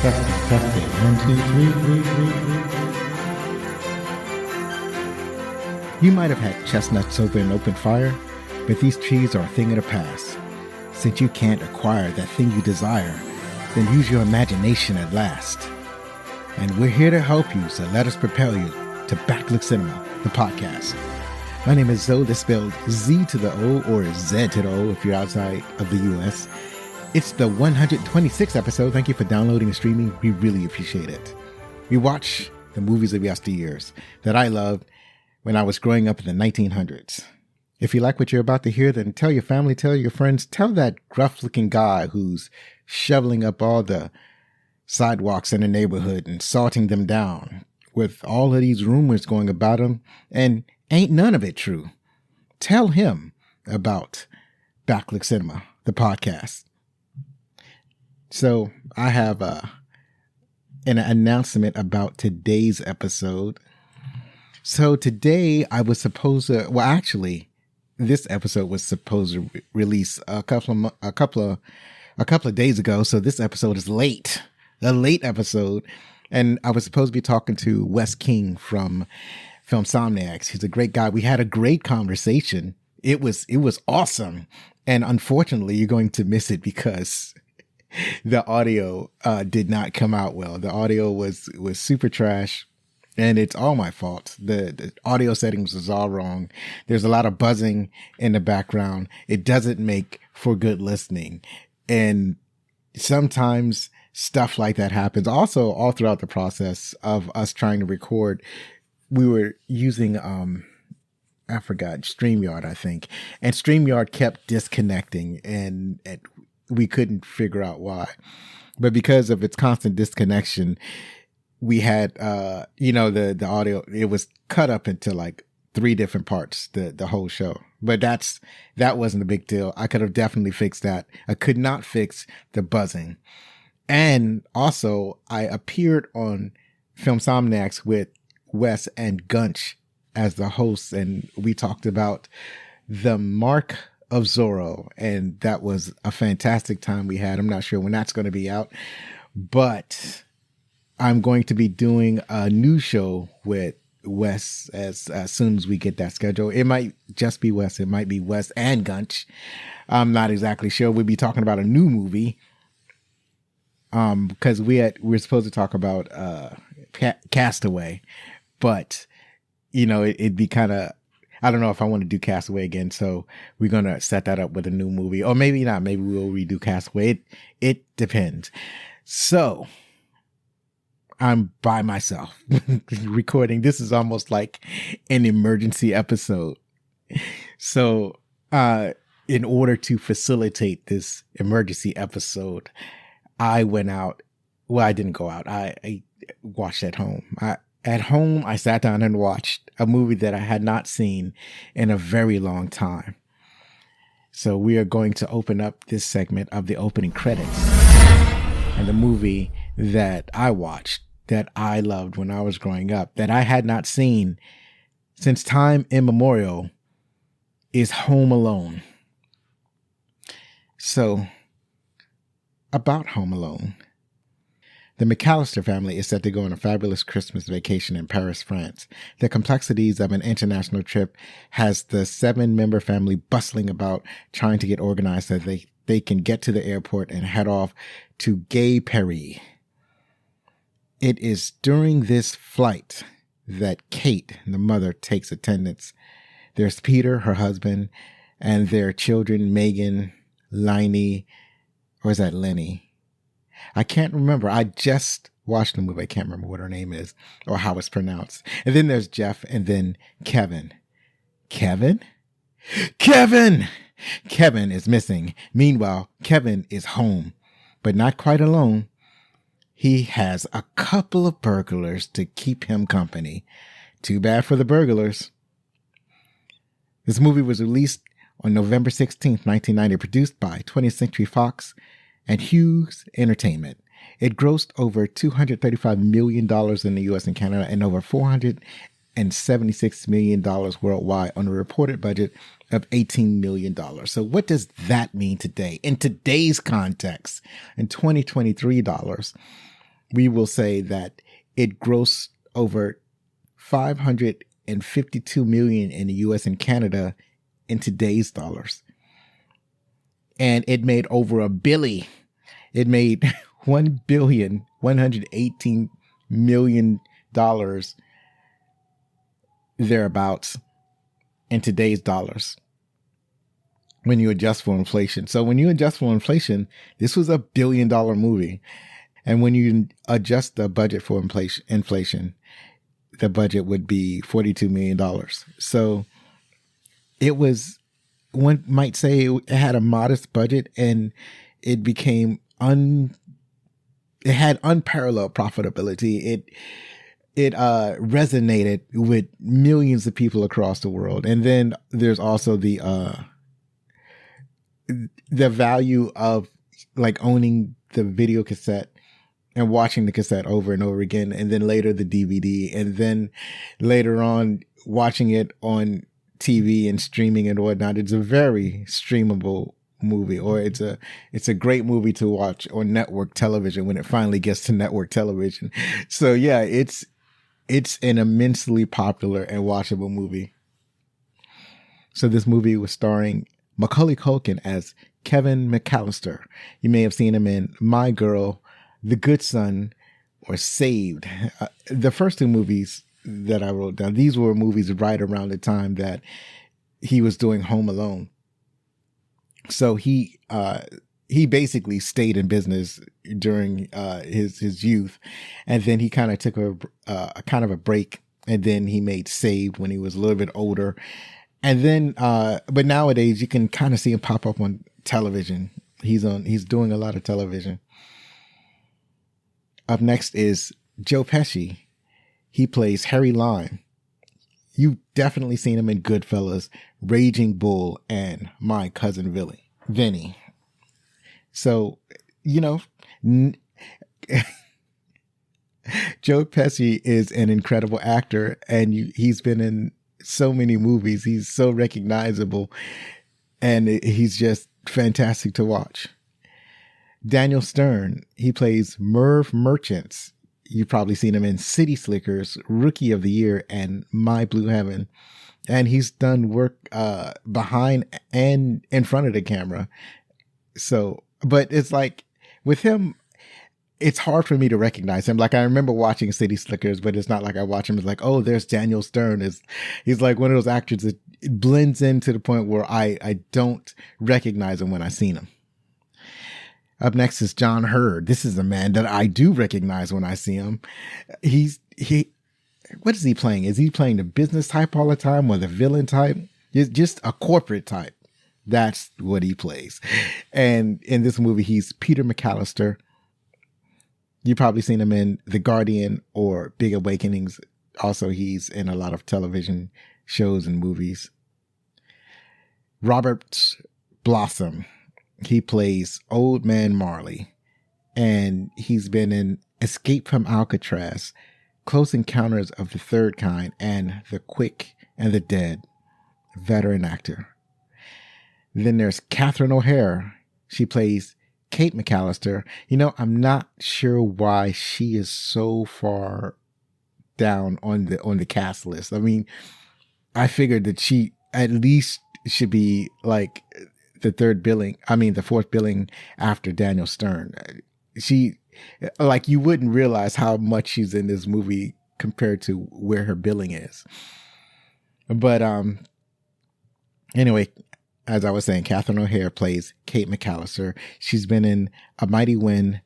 Testing. 1, 2, 3. You might have had chestnuts over an open fire, but these trees are a thing of the past. Since you can't acquire that thing you desire, then use your imagination at last. And we're here to help you, so let us propel you to Backlook Cinema, the podcast. My name is Zoe, that's spelled Z to the O or Z to the O if you're outside of the U.S. It's the 126th episode. Thank you for downloading and streaming. We really appreciate it. We watch the movies of yesteryears that I loved when I was growing up in the 1900s. If you like what you're about to hear, then tell your family, tell your friends, tell that gruff-looking guy who's shoveling up all the sidewalks in the neighborhood and salting them down with all of these rumors going about him, and ain't none of it true. Tell him about Backlook Cinema, the podcast. So I have an announcement about today's episode. So today I was supposed to, well, actually, this episode was supposed to release a couple of days ago. So this episode is late, a late episode. And I was supposed to be talking to Wes King from Filmsomniacs. He's a great guy. We had a great conversation. It was awesome. And unfortunately, you're going to miss it because the audio did not come out well. The audio was super trash, and it's all my fault. The audio settings was all wrong. There's a lot of buzzing in the background. It doesn't make for good listening. And sometimes stuff like that happens. Also, all throughout the process of us trying to record, we were using, I forgot, StreamYard, I think. And StreamYard kept disconnecting, and we couldn't figure out why. But because of its constant disconnection, we had, the audio, it was cut up into like 3 different parts, the whole show. But that wasn't a big deal. I could have definitely fixed that. I could not fix the buzzing. And also, I appeared on Filmsomniacs with Wes and Gunch as the hosts, and we talked about The Mark of Zorro, and that was a fantastic time we had. I'm not sure when that's going to be out, but I'm going to be doing a new show with Wes as soon as we get that schedule. It might just be Wes. It might be Wes and Gunch. I'm not exactly sure. We'll be talking about a new movie. Because we're supposed to talk about Castaway, but it'd be kind of, I don't know if I want to do Castaway again, so we're gonna set that up with a new movie, or maybe not. Maybe we'll redo Castaway. It depends. So I'm by myself recording. This is almost like an emergency episode. So in order to facilitate this emergency episode, I went out. Well, I didn't go out. I watched at home. At home, I sat down and watched a movie that I had not seen in a very long time. So we are going to open up this segment of the opening credits. And the movie that I watched, that I loved when I was growing up, that I had not seen since time immemorial, is Home Alone. So, about Home Alone. The McCallister family is set to go on a fabulous Christmas vacation in Paris, France. The complexities of an international trip has the 7-member family bustling about, trying to get organized so they can get to the airport and head off to Gay Paris. It is during this flight that Kate, the mother, takes attendance. There's Peter, her husband, and their children, Megan, Liney, or is that Lenny? I can't remember. I just watched the movie. I can't remember what her name is or how it's pronounced. And then there's Jeff, and then Kevin. Kevin is missing. Meanwhile, Kevin is home, but not quite alone. He has a couple of burglars to keep him company. Too bad for the burglars. This movie was released on November 16th, 1990, produced by 20th Century Fox and Hughes Entertainment. It grossed over $235 million in the U.S. and Canada and over $476 million worldwide on a reported budget of $18 million. So what does that mean today? In today's context, in 2023 dollars, we will say that it grossed over 552 million in the US and Canada in today's dollars. And it made over a billion. It made $1,118,000,000 thereabouts in today's dollars when you adjust for inflation. So when you adjust for inflation, this was $1 billion movie. And when you adjust the budget for inflation, the budget would be $42 million. So it was, one might say it had a modest budget, and it became it had unparalleled profitability. It resonated with millions of people across the world. And then there's also the value of like owning the video cassette and watching the cassette over and over again. And then later the DVD, and then later on watching it on TV and streaming and whatnot. It's a very streamable movie, or it's a great movie to watch on network television when it finally gets to network television. So yeah, it's an immensely popular and watchable movie. So this movie was starring Macaulay Culkin as Kevin McCallister. You may have seen him in My Girl, The Good Son, or Saved. The first two movies that I wrote down, these were movies right around the time that he was doing Home Alone. So he basically stayed in business during his youth, and then he kind of took a kind of a break, and then he made Saved when he was a little bit older, and then but nowadays you can kind of see him pop up on television. He's doing a lot of television. Up next is Joe Pesci. He plays Harry Lime. You've definitely seen him in Goodfellas, Raging Bull, and My Cousin Vinny. So, you know, Joe Pesci is an incredible actor, and he's been in so many movies. He's so recognizable, and he's just fantastic to watch. Daniel Stern, he plays Merv Merchants. You've probably seen him in City Slickers, Rookie of the Year, and My Blue Heaven. And he's done work behind and in front of the camera. So, but it's like with him, it's hard for me to recognize him. Like I remember watching City Slickers, but it's not like I watch him as like, oh, there's Daniel Stern. He's like one of those actors that it blends in to the point where I don't recognize him when I seen him. Up next is John Hurd. This is a man that I do recognize when I see him. What is he playing? Is he playing the business type all the time, or the villain type? Just a corporate type. That's what he plays. And in this movie, he's Peter McCallister. You've probably seen him in The Guardian or Big Awakenings. Also, he's in a lot of television shows and movies. Robert Blossom. He plays Old Man Marley, and he's been in Escape from Alcatraz, Close Encounters of the Third Kind, and The Quick and the Dead. Veteran actor. Then there's Catherine O'Hara. She plays Kate McCallister. You know, I'm not sure why she is so far down on the cast list. I mean, I figured that she at least should be like the fourth billing after Daniel Stern. She, like, you wouldn't realize how much she's in this movie compared to where her billing is. But anyway, as I was saying, Catherine O'Hara plays Kate McCallister. She's been in A Mighty Wind,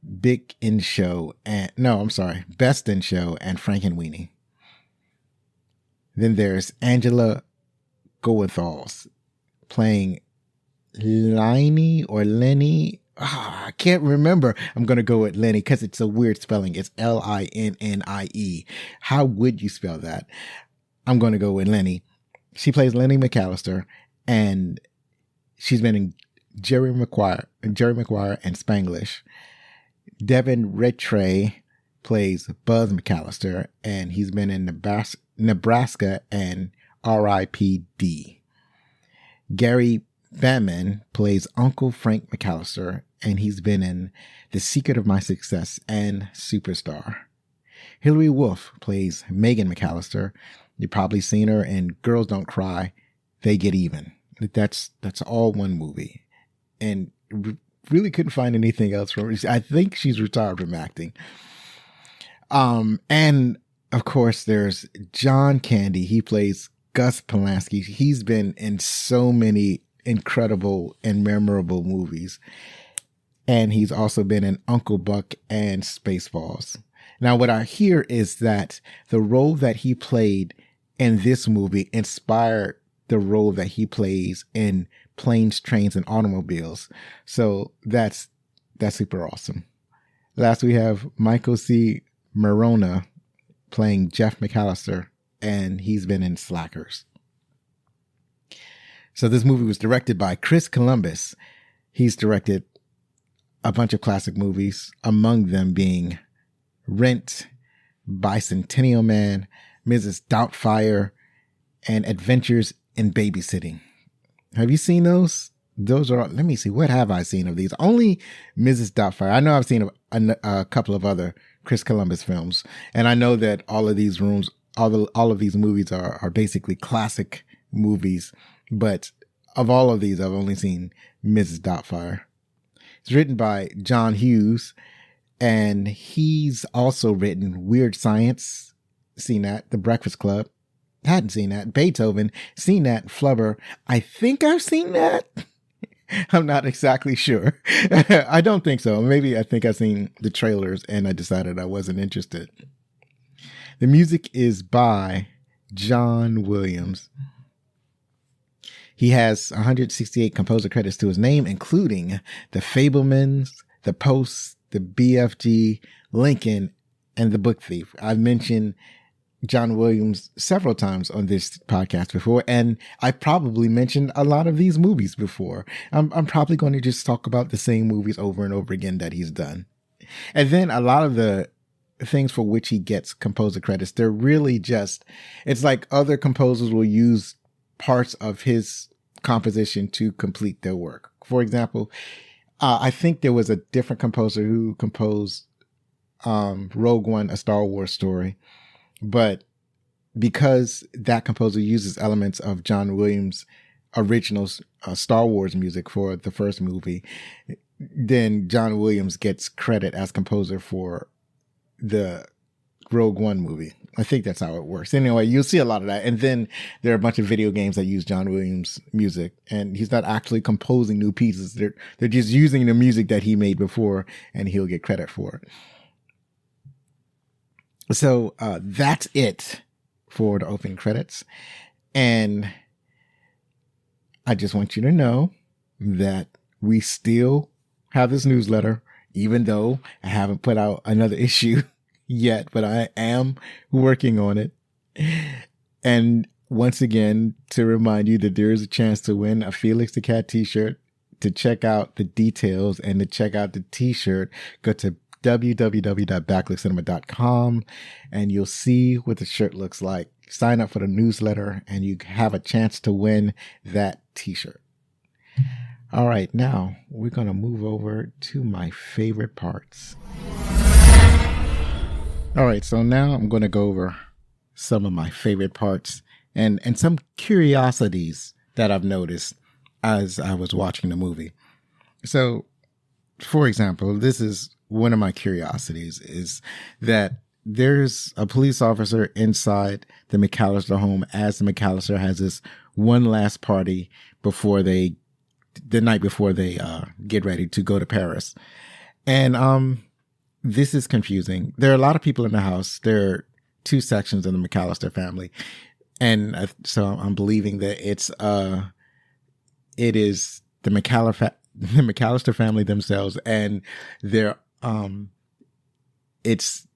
Best in Show, and Frankenweenie. Then there's Angela Goethals playing Lenny. I can't remember. I'm going to go with Lenny because it's a weird spelling. It's Linnie. How would you spell that? I'm going to go with Lenny. She plays Lenny McCallister, and she's been in Jerry Maguire and Spanglish. Devin Redtray plays Buzz McCallister, and he's been in Nebraska and R.I.P.D. Gary Batman plays Uncle Frank McCallister, and he's been in The Secret of My Success and Superstar. Hilary Wolf plays Megan McCallister. You've probably seen her in Girls Don't Cry, They Get Even. That's all one movie. And really couldn't find anything else from her. I think she's retired from acting. And of course there's John Candy. He plays Gus Polanski. He's been in so many incredible and memorable movies. And he's also been in Uncle Buck and Spaceballs. Now, what I hear is that the role that he played in this movie inspired the role that he plays in Planes, Trains, and Automobiles. So that's super awesome. Last, we have Michael C. Morona playing Jeff McCallister, and he's been in Slackers. So this movie was directed by Chris Columbus. He's directed a bunch of classic movies, among them being Rent, Bicentennial Man, Mrs. Doubtfire, and Adventures in Babysitting. Have you seen those? Those are, let me see, what have I seen of these? Only Mrs. Doubtfire. I know I've seen a couple of other Chris Columbus films, and I know that all of these movies are basically classic movies, but of all of these, I've only seen Mrs. Doubtfire. It's written by John Hughes, and he's also written Weird Science, seen that, The Breakfast Club, hadn't seen that, Beethoven, seen that, Flubber, I think I've seen that. I'm not exactly sure. I don't think so. Maybe I think I've seen the trailers and I decided I wasn't interested. The music is by John Williams. He has 168 composer credits to his name, including The Fabelmans, The Post, The BFG, Lincoln, and The Book Thief. I've mentioned John Williams several times on this podcast before, and I probably mentioned a lot of these movies before. I'm probably going to just talk about the same movies over and over again that he's done. And then a lot of the things for which he gets composer credits, they're really just, it's like other composers will use parts of his composition to complete their work. For example, I think there was a different composer who composed Rogue One, A Star Wars Story. But because that composer uses elements of John Williams' original Star Wars music for the first movie, then John Williams gets credit as composer for the Rogue One movie. I think that's how it works. Anyway, you'll see a lot of that. And then there are a bunch of video games that use John Williams' music, and he's not actually composing new pieces. They're just using the music that he made before, and he'll get credit for it. So that's it for the opening credits. And I just want you to know that we still have this newsletter, even though I haven't put out another issue yet, but I am working on it. And once again, to remind you that there is a chance to win a Felix the Cat t-shirt. To check out the details and to check out the t-shirt, go to www.backlickcinema.com and you'll see what the shirt looks like. Sign up for the newsletter and you have a chance to win that t-shirt. All right, now we're going to move over to my favorite parts. All right, so now I'm going to go over some of my favorite parts and some curiosities that I've noticed as I was watching the movie. So, for example, this is one of my curiosities, is that there's a police officer inside the McCallister home as the McCallister has this one last party the night before they get ready to go to Paris. And this is confusing. There are a lot of people in the house. There are two sections of the McCallister family. And so I'm believing that it is the McCallister family themselves, and it's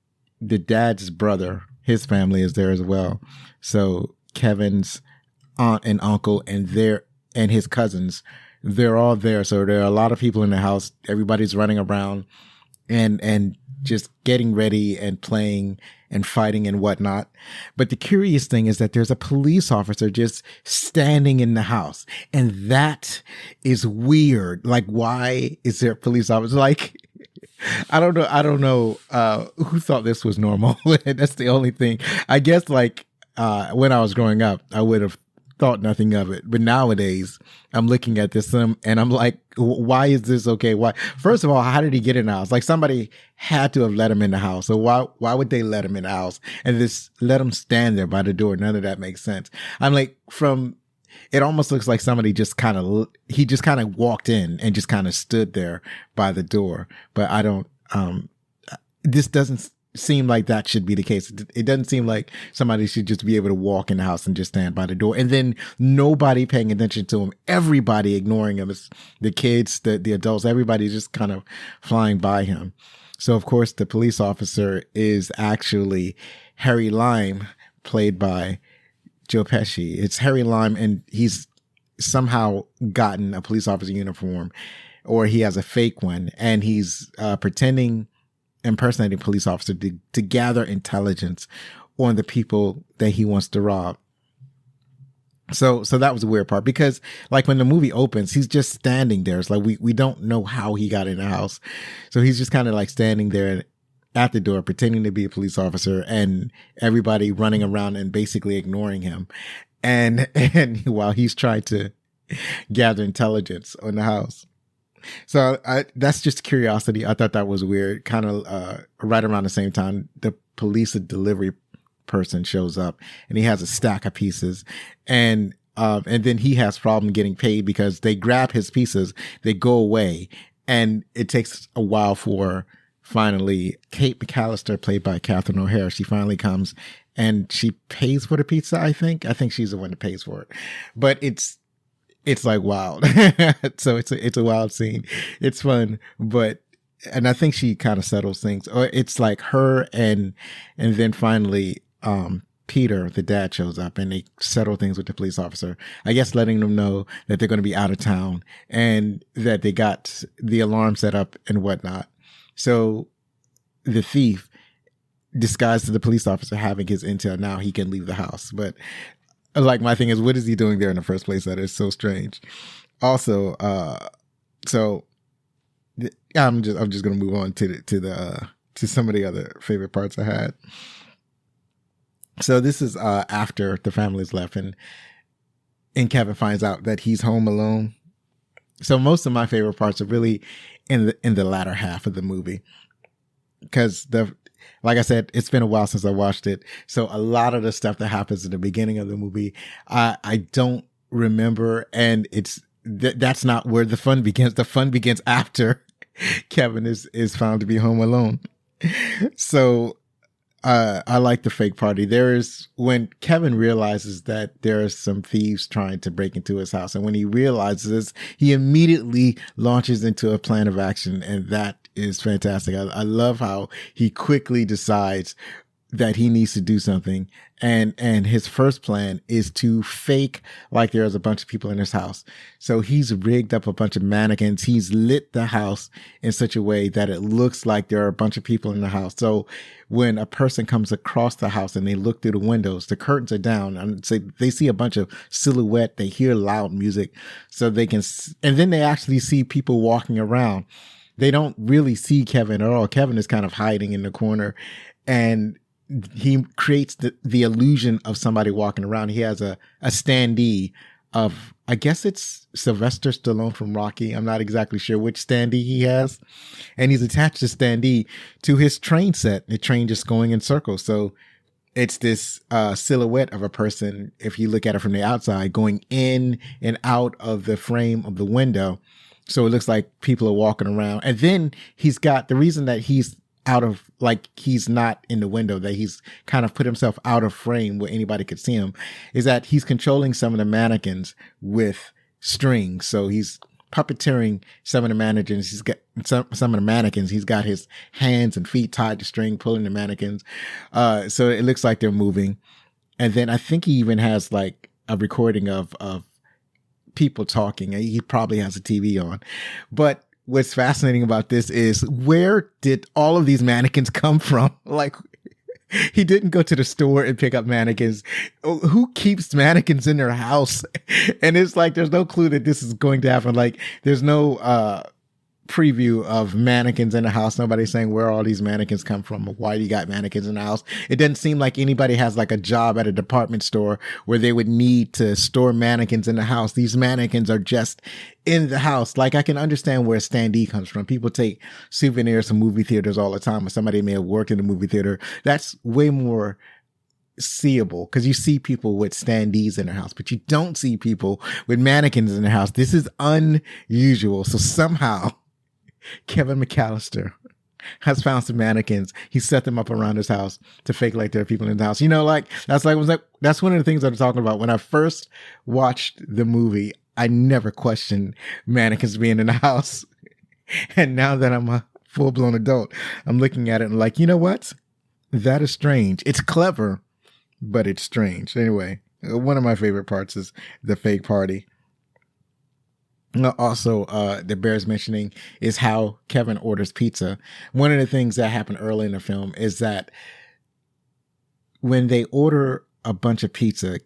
the dad's brother, his family is there as well. So Kevin's aunt and uncle and his cousins, they're all there. So there are a lot of people in the house. Everybody's running around, and just getting ready and playing and fighting and whatnot. But the curious thing is that there's a police officer just standing in the house. And that is weird. Like, why is there a police officer? Like, I don't know who thought this was normal. That's the only thing. I guess like when I was growing up, I would have thought nothing of it. But nowadays, I'm looking at this and I'm like, why is this okay? Why? First of all, how did he get in the house? Like somebody had to have let him in the house. So why would they let him in the house and just let him stand there by the door? None of that makes sense. I'm like, it almost looks like somebody he just kind of walked in and just kind of stood there by the door. But I don't, this doesn't seem like that should be the case. It doesn't seem like somebody should just be able to walk in the house and just stand by the door. And then nobody paying attention to him, everybody ignoring him. It's the kids, the adults, everybody's just kind of flying by him. So of course the police officer is actually Harry Lime, played by Joe Pesci. It's Harry Lime, and he's somehow gotten a police officer uniform, or he has a fake one, and he's impersonating a police officer to gather intelligence on the people that he wants to rob. So that was a weird part, because like when the movie opens, he's just standing there. It's like we don't know how he got in the house. So he's just kind of like standing there at the door pretending to be a police officer, and everybody running around and basically ignoring him. And while he's trying to gather intelligence on the house. So that's just curiosity. I thought that was weird. Kind of right around the same time, the police delivery person shows up, and he has a stack of pieces, and then he has problem getting paid because they grab his pieces, they go away, and it takes a while for finally Kate McCallister, played by Catherine O'Hara. She finally comes and she pays for the pizza. I think she's the one that pays for it, but it's like wild. So it's a wild scene. It's fun, and I think she kind of settles things. Or it's like her and then finally, Peter, the dad, shows up and they settle things with the police officer. I guess letting them know that they're going to be out of town and that they got the alarm set up and whatnot. So the thief, disguised as the police officer, having his intel, now he can leave the house. But like, my thing is, what is he doing there in the first place? That is so strange. Also, I'm just gonna move on to some of the other favorite parts I had. So this is after the family's left, and Kevin finds out that he's home alone. So most of my favorite parts are really in the latter half of the movie, because like I said, it's been a while since I watched it. So a lot of the stuff that happens at the beginning of the movie, I don't remember. And that's not where the fun begins. The fun begins after Kevin is found to be home alone. So, I like the fake party. When Kevin realizes that there are some thieves trying to break into his house, and when he realizes this, he immediately launches into a plan of action, and that is fantastic. I love how he quickly decides that he needs to do something, and his first plan is to fake like there's a bunch of people in his house. So he's rigged up a bunch of mannequins. He's lit the house in such a way that it looks like there are a bunch of people in the house. So when a person comes across the house and they look through the windows, the curtains are down, and so they see a bunch of silhouette. They hear loud music, so they can, and then they actually see people walking around. They don't really see Kevin at all. Kevin is kind of hiding in the corner, and he creates the illusion of somebody walking around. He has a standee of, I guess it's Sylvester Stallone from Rocky. I'm not exactly sure which standee he has. And he's attached the standee to his train set. The train just going in circles. So it's this silhouette of a person, if you look at it from the outside, going in and out of the frame of the window. So it looks like people are walking around. And then he's got the reason that he's he's not in the window, that he's kind of put himself out of frame where anybody could see him, is that he's controlling some of the mannequins with strings. So he's puppeteering some of the mannequins. He's got some of the mannequins. He's got his hands and feet tied to string, pulling the mannequins. So it looks like they're moving. And then I think he even has like a recording of people talking. He probably has a TV on, but what's fascinating about this is, where did all of these mannequins come from? Like, he didn't go to the store and pick up mannequins. Who keeps mannequins in their house? And it's like, there's no clue that this is going to happen. Like, there's no preview of mannequins in the house. Nobody's saying where all these mannequins come from or why you got mannequins in the house. It doesn't seem like anybody has like a job at a department store where they would need to store mannequins in the house. These mannequins are just in the house. Like, I can understand where a standee comes from. People take souvenirs from movie theaters all the time, or somebody may have worked in a movie theater. That's way more seeable because you see people with standees in their house, but you don't see people with mannequins in their house. This is unusual. So somehow Kevin McCallister has found some mannequins. He set them up around his house to fake like there are people in the house. You know, like that's one of the things I'm talking about. When I first watched the movie, I never questioned mannequins being in the house. And now that I'm a full-blown adult, I'm looking at it and like, you know what? That is strange. It's clever, but it's strange. Anyway, one of my favorite parts is the fake party. Also, that bears mentioning is how Kevin orders pizza. One of the things that happened early in the film is that when they order a bunch of pizza,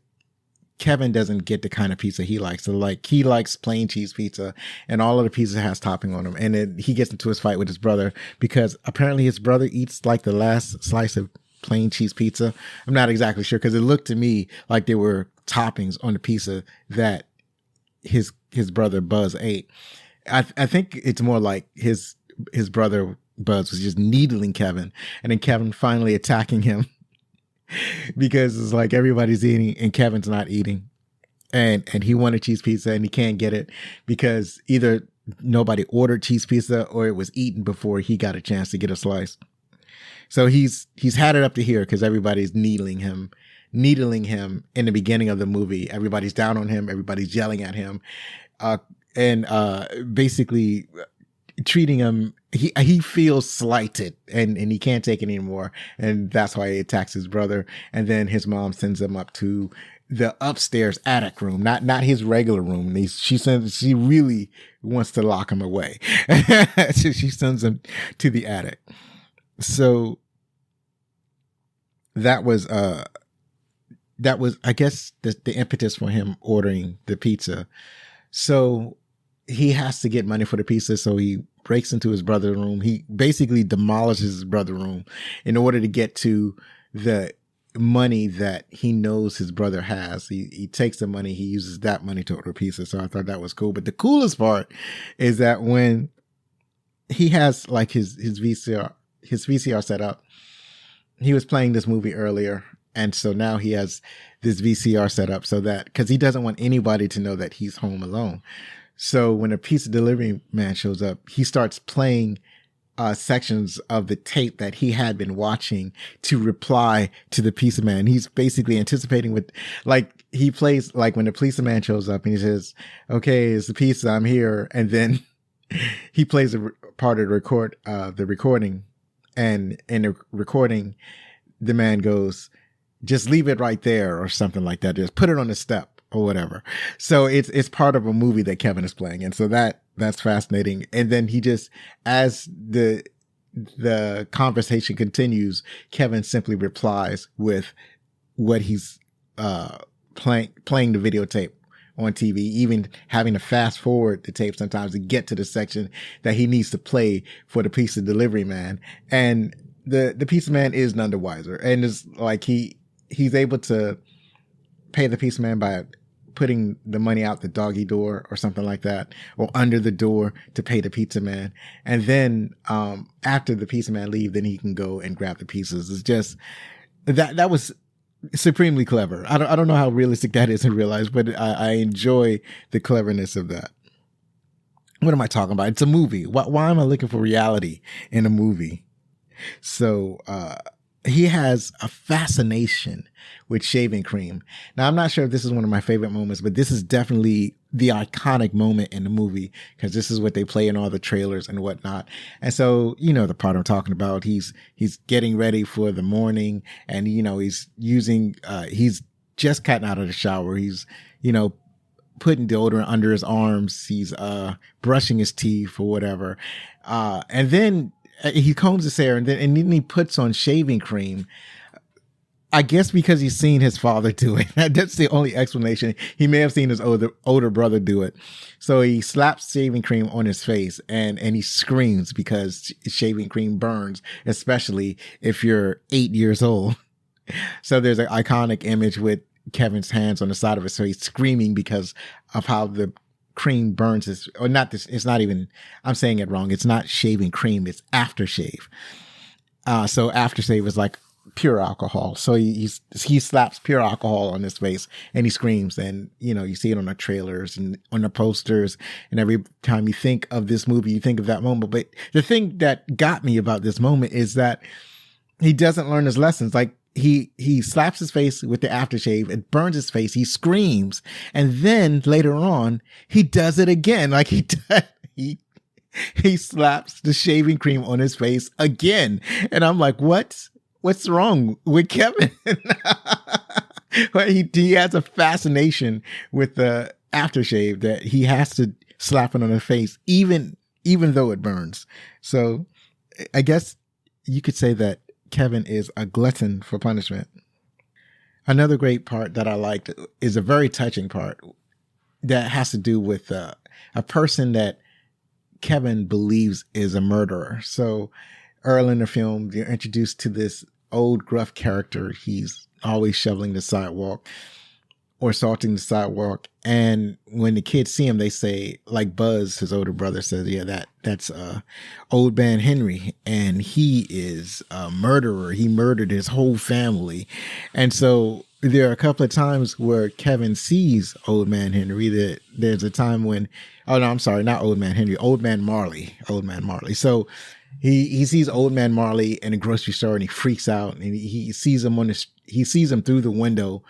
Kevin doesn't get the kind of pizza he likes. So like, he likes plain cheese pizza, and all of the pizza has topping on them. And then he gets into his fight with his brother because apparently his brother eats like the last slice of plain cheese pizza. I'm not exactly sure because it looked to me like there were toppings on the pizza that his brother Buzz ate. I think it's more like his brother Buzz was just needling Kevin, and then Kevin finally attacking him because it's like everybody's eating and Kevin's not eating, and he wanted cheese pizza and he can't get it because either nobody ordered cheese pizza or it was eaten before he got a chance to get a slice. So he's had it up to here because everybody's needling him in the beginning of the movie. Everybody's down on him. Everybody's yelling at him, and basically treating him. He feels slighted and he can't take it anymore. And that's why he attacks his brother. And then his mom sends him up to the upstairs attic room, not his regular room. She really wants to lock him away. So she sends him to the attic. So that was, I guess, the impetus for him ordering the pizza. So he has to get money for the pizza. So he breaks into his brother's room. He basically demolishes his brother's room in order to get to the money that he knows his brother has. He takes the money. He uses that money to order pizza. So I thought that was cool. But the coolest part is that when he has like his VCR set up, he was playing this movie earlier. And so now he has this VCR set up so that, because he doesn't want anybody to know that he's home alone. So when a pizza delivery man shows up, he starts playing sections of the tape that he had been watching to reply to the pizza man. He's basically anticipating with, like, he plays, like, when the pizza man shows up and he says, okay, it's the pizza, I'm here. And then he plays a part of the recording. And in the recording, the man goes, just leave it right there or something like that. Just put it on the step or whatever. So it's part of a movie that Kevin is playing. And so that's fascinating. And then he just, as the conversation continues, Kevin simply replies with what he's playing the videotape on TV, even having to fast forward the tape sometimes to get to the section that he needs to play for the pizza delivery man. And the pizza man is none the wiser. And it's like he's able to pay the pizza man by putting the money out the doggy door or something like that, or under the door to pay the pizza man. And then after the pizza man leaves, then he can go and grab the pizzas. It's just that was supremely clever. I don't know how realistic that is in real life, but I enjoy the cleverness of that. What am I talking about? It's a movie. Why am I looking for reality in a movie? So he has a fascination with shaving cream. Now, I'm not sure if this is one of my favorite moments, but this is definitely the iconic moment in the movie because this is what they play in all the trailers and whatnot. And so, you know, the part I'm talking about, he's getting ready for the morning and, you know, he's just gotten out of the shower. He's, you know, putting deodorant under his arms. He's brushing his teeth or whatever. And then he combs his hair, and then he puts on shaving cream. I guess because he's seen his father do it. That's the only explanation. He may have seen his older brother do it. So he slaps shaving cream on his face and he screams because shaving cream burns, especially if you're 8 years old. So there's an iconic image with Kevin's hands on the side of his face screaming because of how the cream burns his, or not this, it's not even, I'm saying it wrong. It's not shaving cream. It's aftershave. So aftershave is like pure alcohol. So he slaps pure alcohol on his face and he screams, and you see it on the trailers and on the posters, and every time you think of this movie you think of that moment. But the thing that got me about this moment is that he doesn't learn his lessons. Like he slaps his face with the aftershave, it burns his face, he screams, and then later on he does it again. Like he slaps the shaving cream on his face again, and I'm like, what's wrong with Kevin? But he has a fascination with the aftershave that he has to slap it on his face, even though it burns. So I guess you could say that Kevin is a glutton for punishment. Another great part that I liked is a very touching part that has to do with a person that Kevin believes is a murderer. So early in the film, you're introduced to this old gruff character. He's always shoveling the sidewalk or salting the sidewalk. And when the kids see him, they say, like Buzz, his older brother, says, yeah, that's Old Man Henry. And he is a murderer. He murdered his whole family. And so there are a couple of times where Kevin sees Old Man Henry. There's a time when, oh no, I'm sorry, not Old Man Henry, Old Man Marley. So he sees Old Man Marley in a grocery store and he freaks out, and he sees him through the window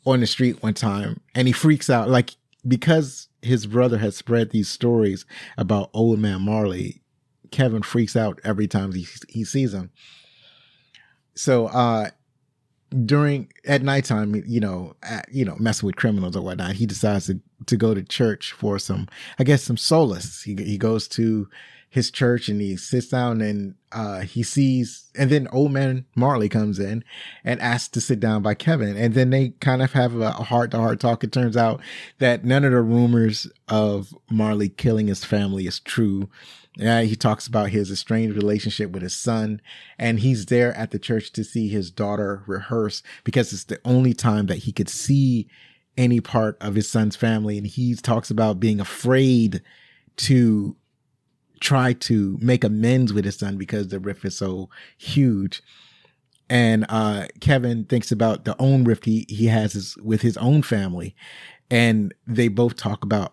on the street one time, and he freaks out, like, because his brother has spread these stories about Old Man Marley. Kevin freaks out every time he sees him. So at nighttime, messing with criminals or whatnot, he decides to go to church for some solace. He goes to his church and he sits down and he sees, and then Old Man Marley comes in and asks to sit down by Kevin. And then they kind of have a heart-to-heart talk. It turns out that none of the rumors of Marley killing his family is true. He talks about his estranged relationship with his son, and he's there at the church to see his daughter rehearse because it's the only time that he could see any part of his son's family. And he talks about being afraid to try to make amends with his son because the rift is so huge. And Kevin thinks about the own rift he has with his own family, and they both talk about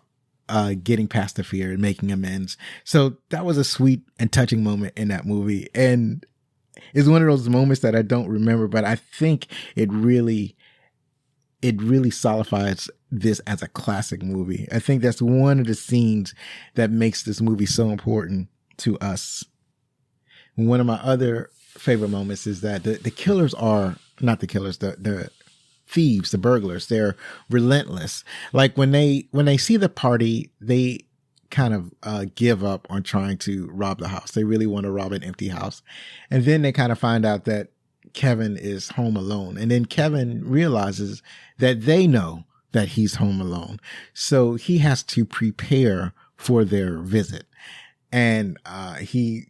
getting past the fear and making amends. So that was a sweet and touching moment in that movie, and it's one of those moments that I don't remember, but I think it really solidifies this as a classic movie. I think that's one of the scenes that makes this movie so important to us. One of my other favorite moments is that the killers are not the killers, the thieves, the burglars. They're relentless. Like when they see the party, they kind of give up on trying to rob the house. They really want to rob an empty house. And then they kind of find out that Kevin is home alone. And then Kevin realizes that they know that he's home alone. So he has to prepare for their visit. And he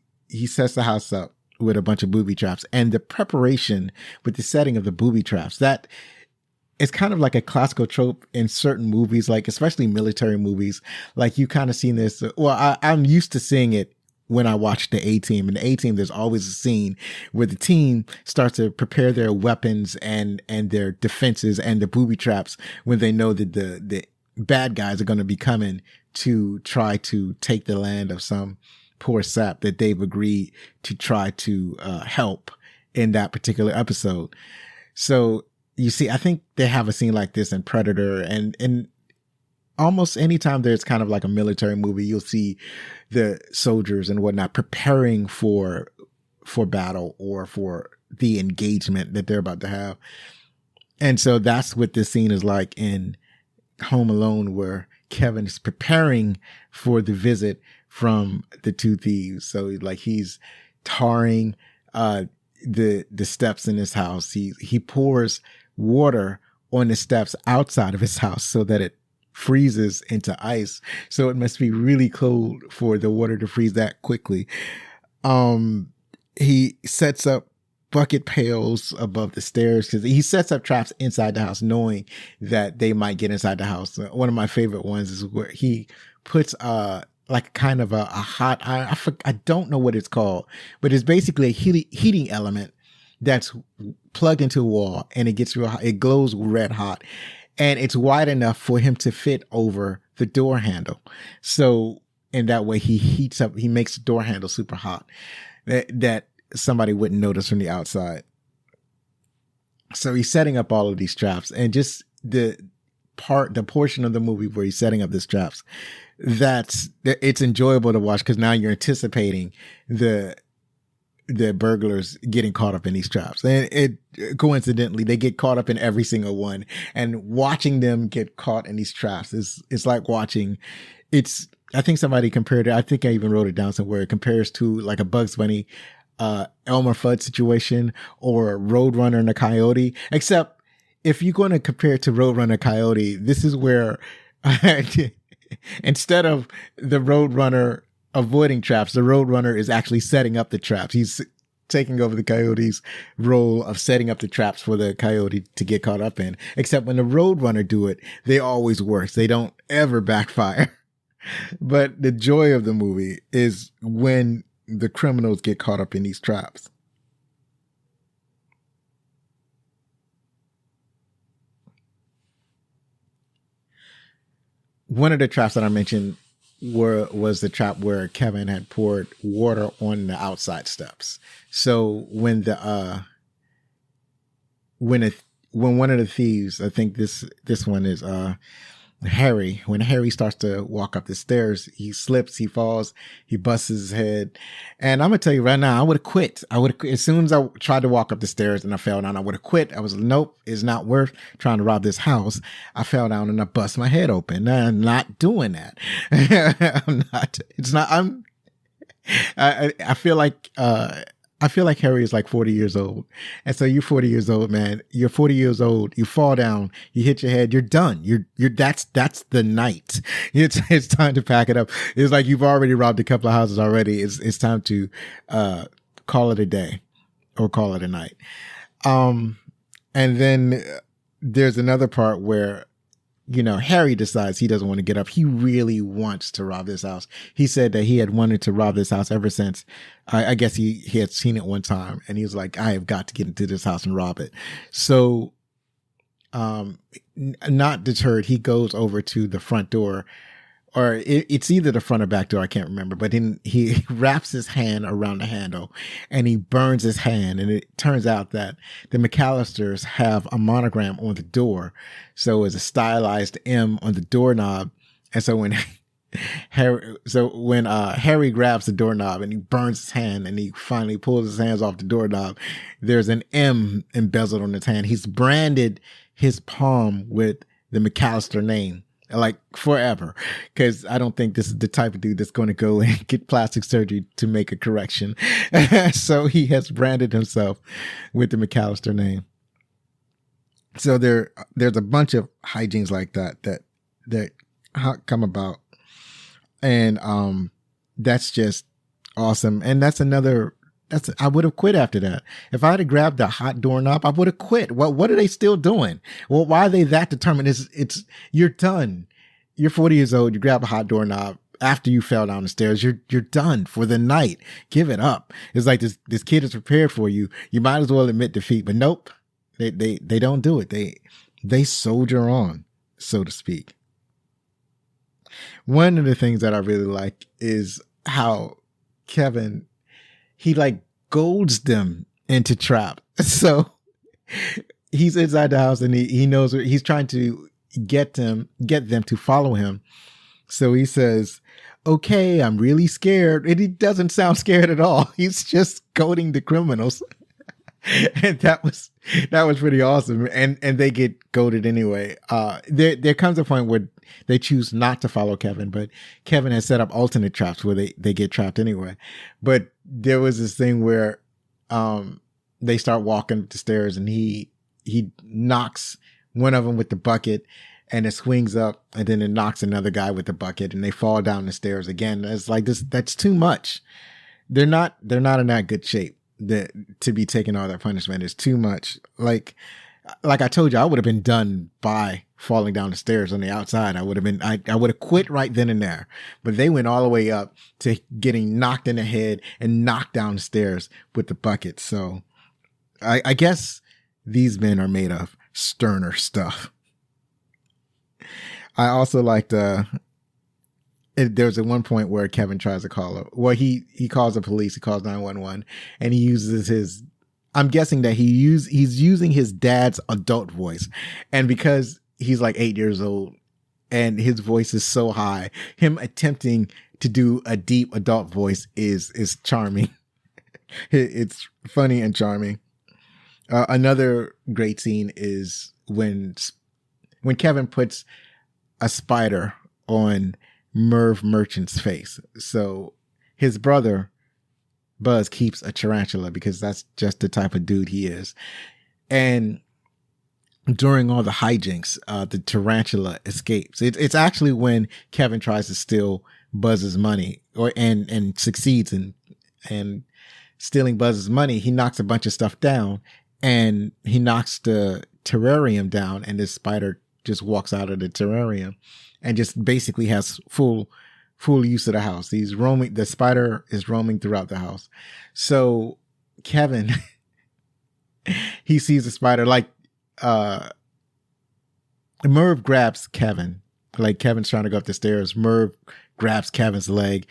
sets the house up with a bunch of booby traps. And the preparation with the setting of the booby traps, that it's kind of like a classical trope in certain movies, like especially military movies. Like you kind of seen this. Well, I'm used to seeing it when I watch the A-Team. In the A-Team, there's always a scene where the team starts to prepare their weapons and their defenses and the booby traps when they know that the bad guys are going to be coming to try to take the land of some poor sap that they've agreed to try to help in that particular episode. So you see, I think they have a scene like this in Predator, and almost anytime there's kind of like a military movie, you'll see the soldiers and whatnot preparing for battle or for the engagement that they're about to have. And so that's what this scene is like in Home Alone where Kevin is preparing for the visit from the two thieves. So like he's tarring the steps in his house. He pours water on the steps outside of his house so that it freezes into ice. So it must be really cold for the water to freeze that quickly. He sets up bucket pails above the stairs because he sets up traps inside the house knowing that they might get inside the house. One of my favorite ones is where he puts like kind of a hot iron. I don't know what it's called, but it's basically a heating element that's plugged into a wall, and it gets real hot. It glows red hot, and it's wide enough for him to fit over the door handle. So in that way, he makes the door handle super hot that somebody wouldn't notice from the outside. So he's setting up all of these traps, and just the portion of the movie where he's setting up these traps, it's enjoyable to watch because now you're anticipating the burglars getting caught up in these traps. And it coincidentally, they get caught up in every single one, and watching them get caught in these traps it's like watching, I think somebody compared it, I think I even wrote it down somewhere, it compares to like a Bugs Bunny Elmer Fudd situation or Roadrunner and a Coyote, except if you're going to compare it to Roadrunner and Coyote, this is where instead of the Roadrunner avoiding traps, the Roadrunner is actually setting up the traps. He's taking over the Coyote's role of setting up the traps for the Coyote to get caught up in. Except when the Roadrunner do it, they always work. They don't ever backfire. But the joy of the movie is when the criminals get caught up in these traps. One of the traps that I mentioned was the trap where Kevin had poured water on the outside steps. So when when one of the thieves, I think this one is Harry, when Harry starts to walk up the stairs, he slips, he falls, he busts his head. And I'm gonna tell you right now, I would have quit. As soon as I tried to walk up the stairs and I fell down, I would have quit. I was nope, it's not worth trying to rob this house. I fell down and I bust my head open. I'm not doing that. I feel like Harry is like 40 years old. And so you're 40 years old, man. You're 40 years old. You fall down, you hit your head, you're done. That's the night. It's time to pack it up. It's like you've already robbed a couple of houses already. It's time to, call it a day or call it a night. And then there's another part where, Harry decides he doesn't want to get up. He really wants to rob this house. He said that he had wanted to rob this house ever since, I guess he had seen it one time, and he was like, I have got to get into this house and rob it. So, not deterred, he goes over to the front door, or it's either the front or back door, I can't remember, but then he wraps his hand around the handle and he burns his hand. And it turns out that the McCallisters have a monogram on the door. So it's a stylized M on the doorknob. And so when Harry grabs the doorknob and he burns his hand and he finally pulls his hands off the doorknob, there's an M embezzled on his hand. He's branded his palm with the McCallister name, like forever, because I don't think this is the type of dude that's going to go and get plastic surgery to make a correction. So he has branded himself with the McCallister name. So there's a bunch of hijinks like that come about, and that's just awesome. And I would have quit after that. If I had grabbed the hot doorknob, I would have quit. What are they still doing? Well, why are they that determined? You're done. You're 40 years old. You grab a hot doorknob after you fell down the stairs. You're done for the night. Give it up. It's like this kid is prepared for you. You might as well admit defeat, but nope. They don't do it. They soldier on, so to speak. One of the things that I really like is how Kevin, he like golds them into trap. So he's inside the house and he knows he's trying to get them to follow him. So he says, okay, I'm really scared. And he doesn't sound scared at all. He's just goading the criminals. And that was pretty awesome. And they get goaded anyway. There comes a point where they choose not to follow Kevin, but Kevin has set up alternate traps where they get trapped anyway. But there was this thing where they start walking up the stairs, and he knocks one of them with the bucket, and it swings up, and then it knocks another guy with the bucket, and they fall down the stairs again. It's like this. That's too much. They're not in that good shape to be taking all that punishment. Is too much. Like I told you, I would have been done by falling down the stairs on the outside. I would have quit right then and there. But they went all the way up to getting knocked in the head and knocked down the stairs with the bucket. So I guess these men are made of sterner stuff. I also liked there's at one point where Kevin tries to call he calls the police, he calls 911, and he uses I'm guessing that he's using his dad's adult voice. And because he's like 8 years old and his voice is so high, him attempting to do a deep adult voice is charming. It's funny and charming. Another great scene is when Kevin puts a spider on Merv Merchant's face. So his brother Buzz keeps a tarantula because that's just the type of dude he is. And during all the hijinks, the tarantula escapes. It's actually when Kevin tries to steal Buzz's money and succeeds in stealing Buzz's money. He knocks a bunch of stuff down, and he knocks the terrarium down, and this spider just walks out of the terrarium and just basically has full use of the house. The spider is roaming throughout the house. So Kevin, he sees the spider, like, Merv grabs Kevin, like Kevin's trying to go up the stairs. Merv grabs Kevin's leg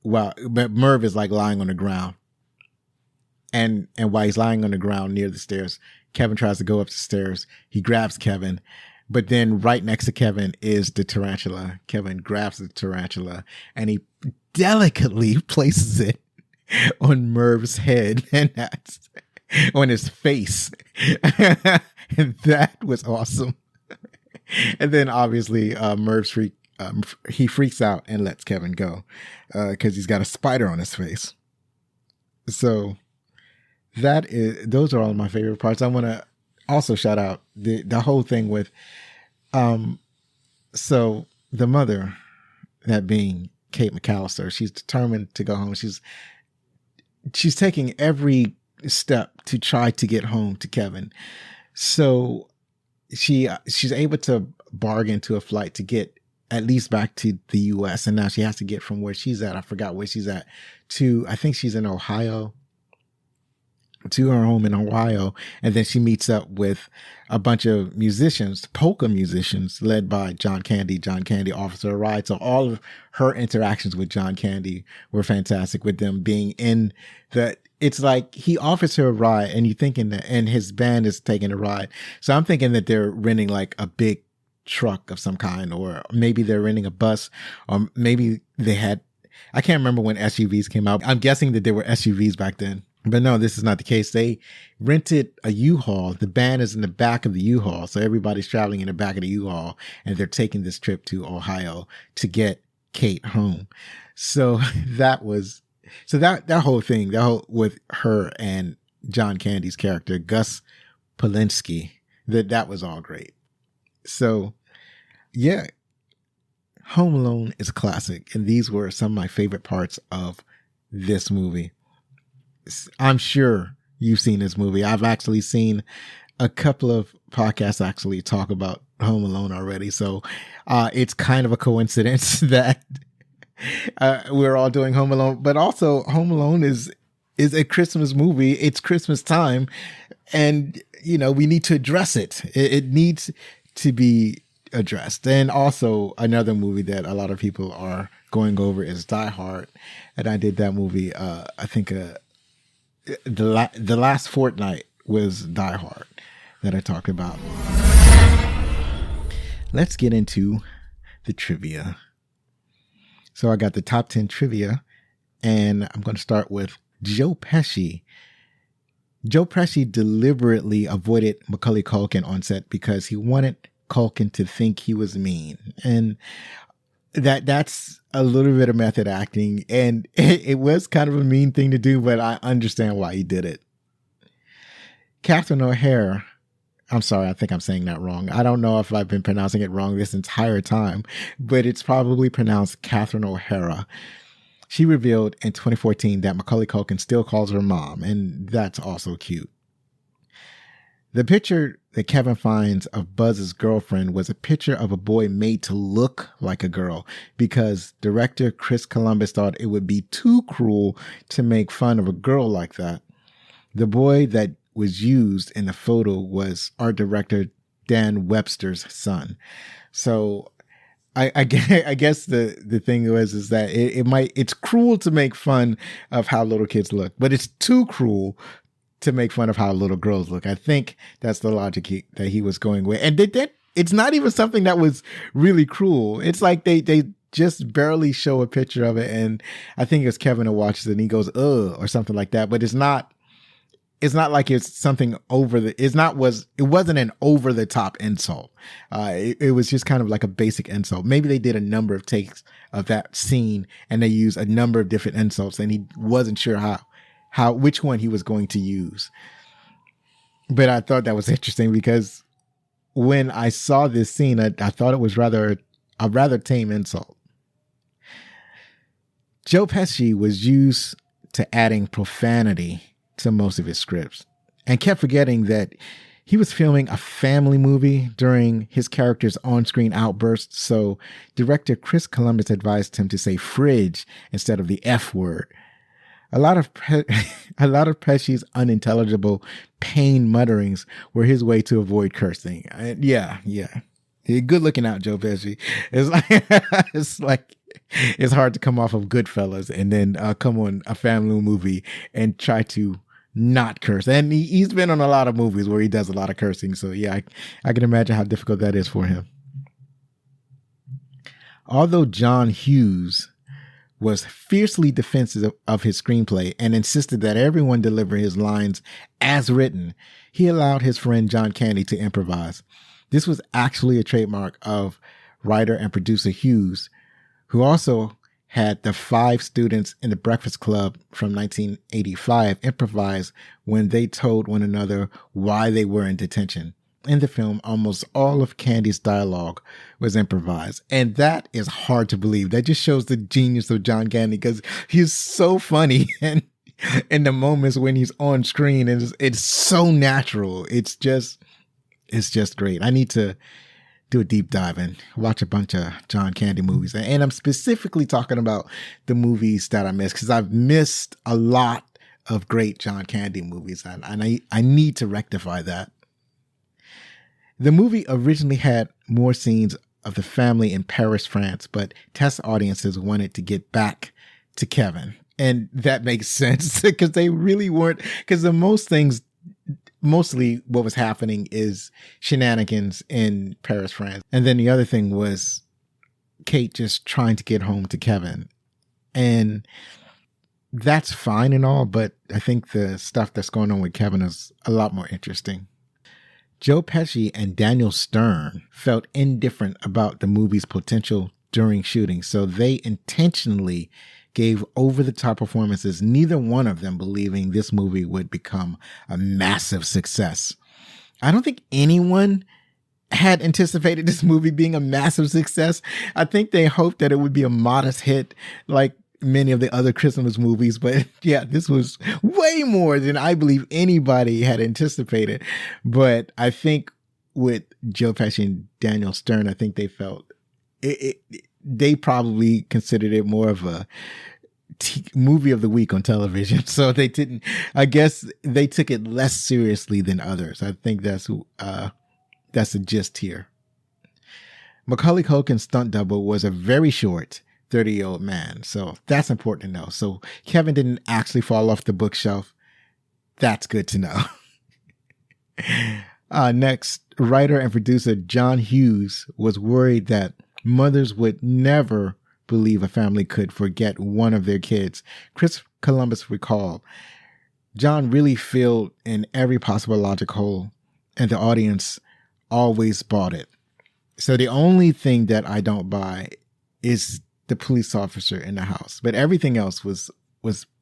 but Merv is like lying on the ground. And while he's lying on the ground near the stairs, Kevin tries to go up the stairs. He grabs Kevin. But then right next to Kevin is the tarantula. Kevin grabs the tarantula and he delicately places it on Merv's head, and that's on his face. And that was awesome. And then obviously he freaks out and lets Kevin go because he's got a spider on his face. So those are all my favorite parts. I want to also shout out the whole thing with, so the mother, that being Kate McCallister, she's determined to go home. She's taking every step to try to get home to Kevin. So she's able to bargain to a flight to get at least back to the US. And now she has to get from where she's at, I forgot where she's at, to, I think she's in Ohio, to her home in Ohio. And then she meets up with a bunch of musicians, polka musicians, led by John Candy. John Candy offers her a ride. So all of her interactions with John Candy were fantastic, with them being in it's like he offers her a ride, and you're thinking that, and his band is taking a ride. So I'm thinking that they're renting like a big truck of some kind, or maybe they're renting a bus, or maybe I can't remember when SUVs came out. I'm guessing that there were SUVs back then. But no, this is not the case. They rented a U-Haul. The band is in the back of the U-Haul. So everybody's traveling in the back of the U-Haul, and they're taking this trip to Ohio to get Kate home. So that whole thing, with her and John Candy's character, Gus Polinski, that was all great. So yeah, Home Alone is a classic. And these were some of my favorite parts of this movie. I'm sure you've seen this movie. I've actually seen a couple of podcasts actually talk about Home Alone already. So it's kind of a coincidence that we're all doing Home Alone. But also, Home Alone is a Christmas movie. It's Christmas time. And, we need to address it. It needs to be addressed. And also, another movie that a lot of people are going over is Die Hard. And I did that movie, I think, the last fortnight was Die Hard that I talked about. Let's get into the trivia. So I got the top 10 trivia, and I'm going to start with Joe Pesci. Joe Pesci deliberately avoided Macaulay Culkin on set because he wanted Culkin to think he was mean. And that's a little bit of method acting. And it was kind of a mean thing to do, but I understand why he did it. Catherine O'Hara, I'm sorry, I think I'm saying that wrong. I don't know if I've been pronouncing it wrong this entire time, but it's probably pronounced Catherine O'Hara. She revealed in 2014 that Macaulay Culkin still calls her mom, and that's also cute. The picture that Kevin finds of Buzz's girlfriend was a picture of a boy made to look like a girl because director Chris Columbus thought it would be too cruel to make fun of a girl like that. The boy that was used in the photo was art director Dan Webster's son. So I guess the thing is that it's cruel to make fun of how little kids look, but it's too cruel to make fun of how little girls look. I think that's the logic that he was going with. And it's not even something that was really cruel. It's like they just barely show a picture of it. And I think it's Kevin who watches it and he goes, ugh, or something like that. But it's not like it's something it wasn't an over the top insult. It was just kind of like a basic insult. Maybe they did a number of takes of that scene and they used a number of different insults and he wasn't sure which one he was going to use. But I thought that was interesting because when I saw this scene, I thought it was a rather tame insult. Joe Pesci was used to adding profanity to most of his scripts and kept forgetting that he was filming a family movie during his character's on-screen outbursts. So director Chris Columbus advised him to say fridge instead of the F word. A lot of Pesci's unintelligible pain mutterings were his way to avoid cursing. Yeah. Good looking out, Joe Pesci. It's hard to come off of Goodfellas and then come on a family movie and try to not curse. And he's been on a lot of movies where he does a lot of cursing. So yeah, I can imagine how difficult that is for him. Although John Hughes was fiercely defensive of his screenplay and insisted that everyone deliver his lines as written, he allowed his friend John Candy to improvise. This was actually a trademark of writer and producer Hughes, who also had the 5 students in the Breakfast Club from 1985 improvise when they told one another why they were in detention. In the film, almost all of Candy's dialogue was improvised. And that is hard to believe. That just shows the genius of John Candy because he's so funny. And in the moments when he's on screen, it's so natural. It's just great. I need to do a deep dive and watch a bunch of John Candy movies. And I'm specifically talking about the movies that I missed because I've missed a lot of great John Candy movies. And I need to rectify that. The movie originally had more scenes of the family in Paris, France, but test audiences wanted to get back to Kevin. And that makes sense because they really weren't, because mostly what was happening is shenanigans in Paris, France. And then the other thing was Kate just trying to get home to Kevin. And that's fine and all, but I think the stuff that's going on with Kevin is a lot more interesting. Joe Pesci and Daniel Stern felt indifferent about the movie's potential during shooting, so they intentionally gave over-the-top performances, neither one of them believing this movie would become a massive success. I don't think anyone had anticipated this movie being a massive success. I think they hoped that it would be a modest hit like many of the other Christmas movies, but yeah, this was way more than I believe anybody had anticipated. But I think with Joe Pesci and Daniel Stern, I think they felt they probably considered it more of a movie of the week on television. So they didn't, I guess they took it less seriously than others. I think that's the gist here. Macaulay Culkin's stunt double was a very short 30-year-old man. So that's important to know. So Kevin didn't actually fall off the bookshelf. That's good to know. Next, writer and producer John Hughes was worried that mothers would never believe a family could forget one of their kids. Chris Columbus recalled, John really filled in every possible logic hole, and the audience always bought it. So the only thing that I don't buy is the police officer in the house, but everything else was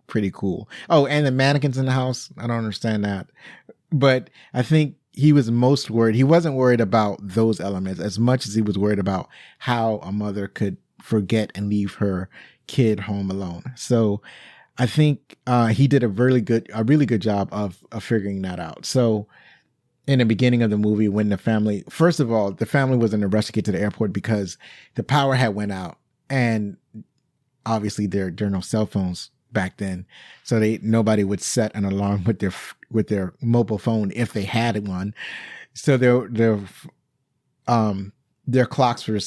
pretty cool. Oh, and the mannequins in the house. I don't understand that, but I think he was most worried. He wasn't worried about those elements as much as he was worried about how a mother could forget and leave her kid home alone. So I think he did a really good job of figuring that out. So in the beginning of the movie, when the family was in a rush to get to the airport because the power had went out, and obviously there are no cell phones back then, so nobody would set an alarm with their mobile phone if they had one. So their clocks were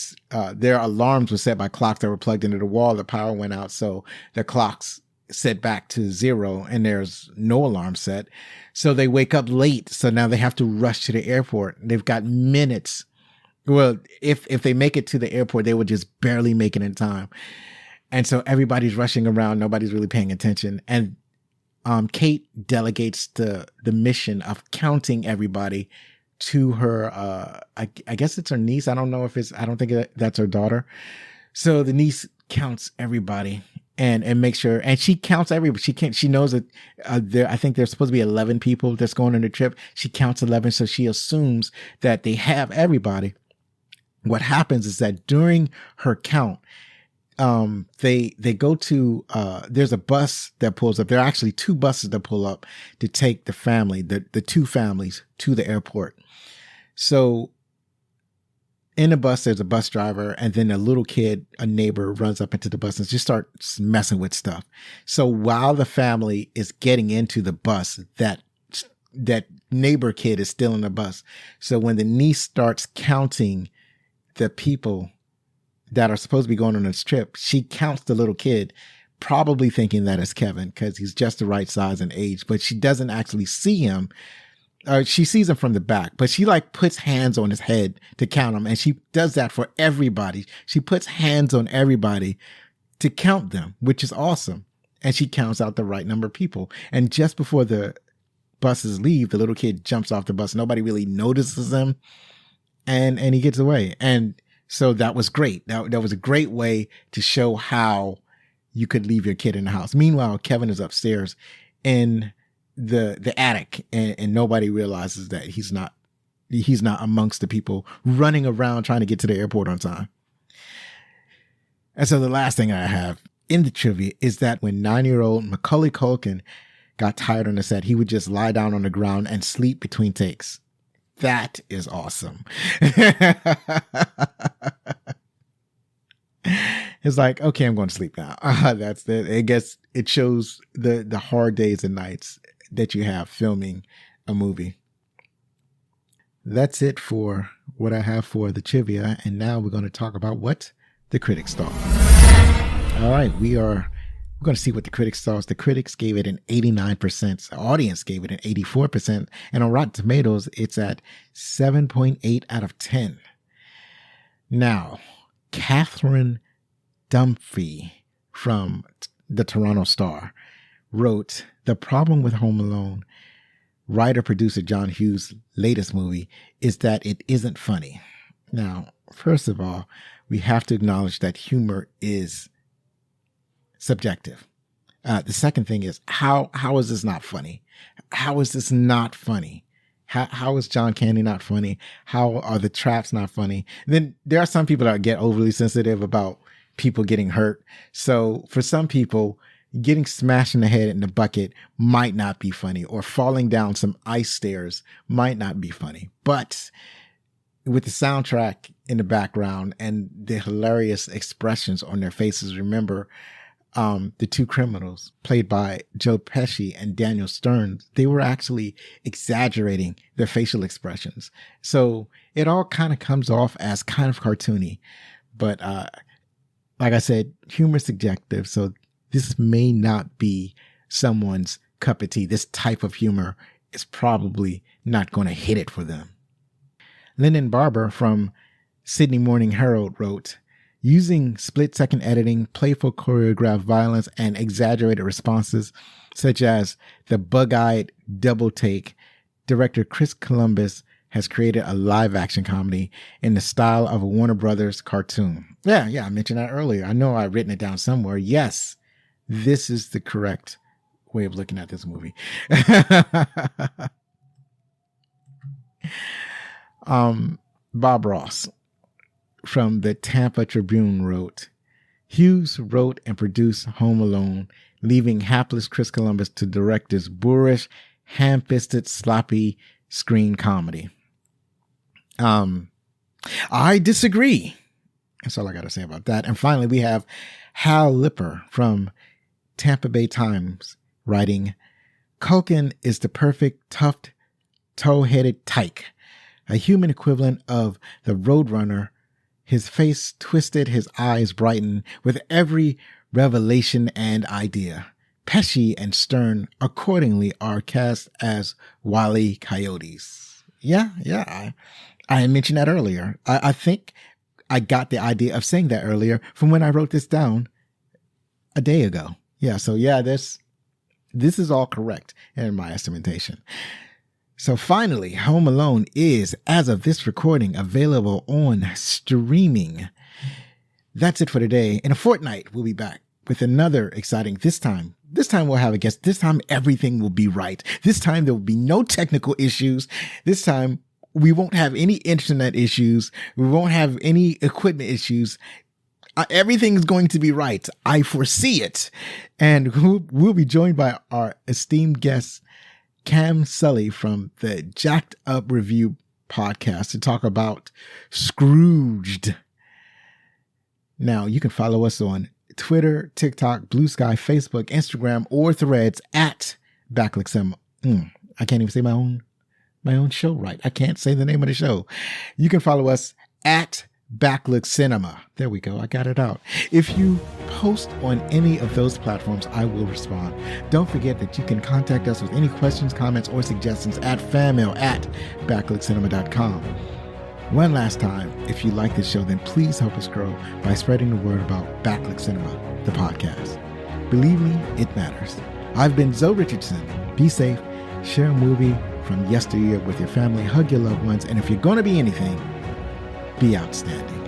their alarms were set by clocks that were plugged into the wall. The power went out, so the clocks set back to 0 and there's no alarm set. So they wake up late. So now they have to rush to the airport. They've got minutes. Well, if they make it to the airport, they would just barely make it in time. And so everybody's rushing around. Nobody's really paying attention. And Kate delegates the mission of counting everybody to her. I guess it's her niece. I don't think that's her daughter. So the niece counts everybody and makes sure, and she counts everybody. She knows that I think there's supposed to be 11 people that's going on the trip. She counts 11. So she assumes that they have everybody. What happens is that during her count, they go to, there's a bus that pulls up. There are actually 2 buses that pull up to take the family, the 2 families to the airport. So in the bus, there's a bus driver, and then a little kid, a neighbor, runs up into the bus and just starts messing with stuff. So while the family is getting into the bus, that neighbor kid is still in the bus. So when the niece starts counting the people that are supposed to be going on this trip, she counts the little kid, probably thinking that it's Kevin because he's just the right size and age, but she doesn't actually see him. She sees him from the back, but she puts hands on his head to count him. And she does that for everybody. She puts hands on everybody to count them, which is awesome. And she counts out the right number of people. And just before the buses leave, the little kid jumps off the bus. Nobody really notices him. And he gets away. And so that was great. That was a great way to show how you could leave your kid in the house. Meanwhile, Kevin is upstairs in the attic, and nobody realizes that he's not amongst the people running around trying to get to the airport on time. And so the last thing I have in the trivia is that when 9-year-old Macaulay Culkin got tired on the set, he would just lie down on the ground and sleep between takes. That is awesome. It's like, okay, I'm going to sleep now. That's it. I guess it shows the hard days and nights that you have filming a movie. That's it for what I have for the trivia. And now we're going to talk about what the critics thought. All right, we're going to see what the critics thought. The critics gave it an 89%. The audience gave it an 84%. And on Rotten Tomatoes, it's at 7.8 out of 10. Now, Catherine Dunphy from the Toronto Star wrote, "The problem with Home Alone, writer-producer John Hughes' latest movie, is that it isn't funny." Now, first of all, we have to acknowledge that humor is subjective. The second thing is, how is this not funny? How is this not funny? How is John Candy not funny? How are the traps not funny? And then there are some people that get overly sensitive about people getting hurt. So for some people, getting smashed in the head in the bucket might not be funny, or falling down some ice stairs might not be funny. But with the soundtrack in the background and the hilarious expressions on their faces, remember, the 2 criminals played by Joe Pesci and Daniel Stern, they were actually exaggerating their facial expressions. So it all kind of comes off as kind of cartoony. But like I said, humor is subjective. So this may not be someone's cup of tea. This type of humor is probably not going to hit it for them. Lyndon Barber from Sydney Morning Herald wrote, Using split-second editing, playful choreographed violence, and exaggerated responses, such as the bug-eyed double take, director Chris Columbus has created a live-action comedy in the style of a Warner Brothers cartoon. Yeah, I mentioned that earlier. I know I've written it down somewhere. Yes, this is the correct way of looking at this movie. Bob Ross from the Tampa Tribune wrote, Hughes wrote and produced Home Alone, leaving hapless Chris Columbus to direct this boorish, ham-fisted, sloppy screen comedy. I disagree. That's all I got to say about that. And finally, we have Hal Lipper from Tampa Bay Times writing, Culkin is the perfect tuft, toe-headed tyke, a human equivalent of the Roadrunner. His face twisted, his eyes brightened with every revelation and idea. Pesci and Stern accordingly are cast as Wile E. Coyotes. Yeah, I mentioned that earlier. I think I got the idea of saying that earlier from when I wrote this down a day ago. This is all correct in my estimation. So finally, Home Alone is, as of this recording, available on streaming. That's it for today. In a fortnight, we'll be back with another exciting, this time we'll have a guest. This time everything will be right. This time there will be no technical issues. This time we won't have any internet issues. We won't have any equipment issues. Everything is going to be right. I foresee it. And we'll be joined by our esteemed guest, Cam Sully from the Jacked Up Review podcast, to talk about Scrooged. Now, you can follow us on Twitter, TikTok, Blue Sky, Facebook, Instagram, or Threads at Backlook Cinema. I can't even say my own show right. I can't say the name of the show. You can follow us at Backlook Cinema. There we go. I got it out. If you post on any of those platforms, I will respond. Don't forget that you can contact us with any questions, comments, or suggestions at fanmail@backlookcinema.com. One last time, if you like this show, then please help us grow by spreading the word about Backlook Cinema, the podcast. Believe me, it matters. I've been Zoe Richardson. Be safe, share a movie from yesteryear with your family, hug your loved ones, and if you're going to be anything, be outstanding.